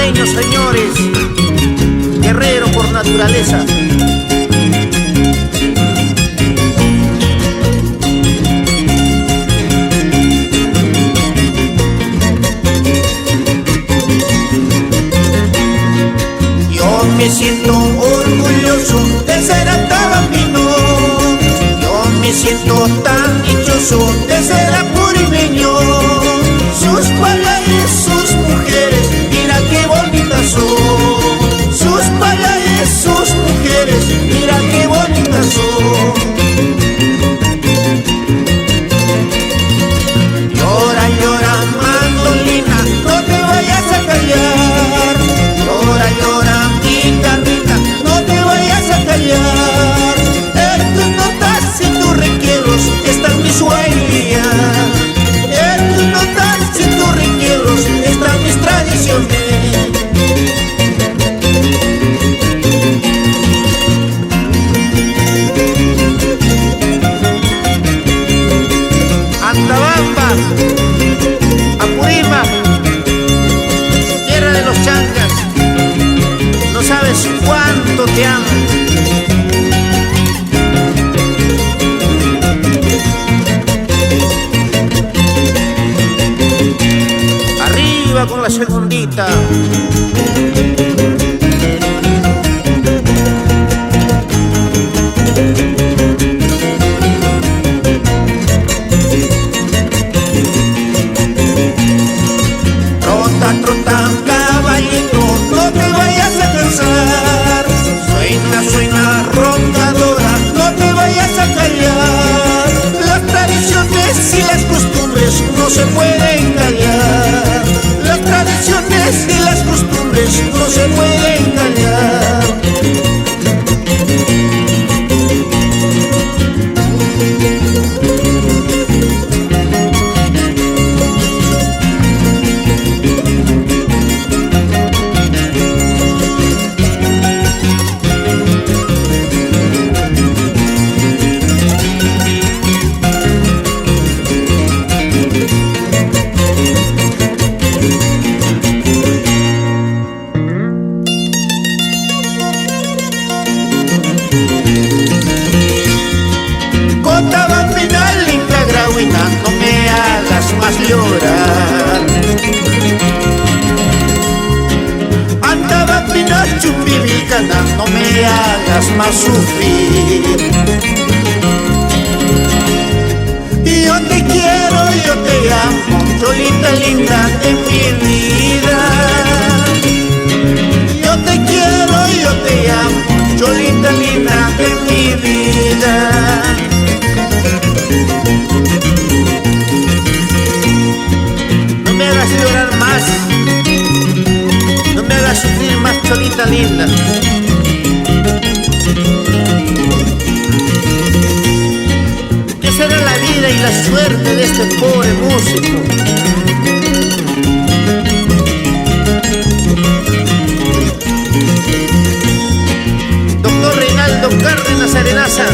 panameño, señores, guerrero por naturaleza. Yo me siento orgulloso de ser atabambino. Yo me siento tan dichoso de ser apurimeño. Sus palares, sus mujeres, mira qué bonitas son. Sus palares, sus mujeres, mira qué bonitas son. Llora, llora, mandolina, no te vayas a callar. Llora, llora, guitarrita, no te vayas a callar. En tus notas y tus requiebros están mis huellas. En tus notas y tus requiebros están mis tradiciones. Antabamba, Apurima, tierra de los chancas, no sabes cuánto te amo. Arriba con la segundita. Trota, trota, caballito, no te vayas a cansar. Suena, suena, rondadora, no te vayas a callar. Las tradiciones y las costumbres no se pueden callar. Las tradiciones y las costumbres no se pueden callar. Cotabambina, linda grauina, no me hagas más llorar. Antabambina, chumbibicana, no me hagas más sufrir. Yo te quiero, yo te amo, cholita linda de mi vida. Yo te quiero, yo te amo, cholita linda de mi vida. No me hagas llorar más, no me hagas sufrir más, cholita linda. ¿Qué será la vida y la suerte de este pobre músico? Doctor Reinaldo Cárdenas Arenaza,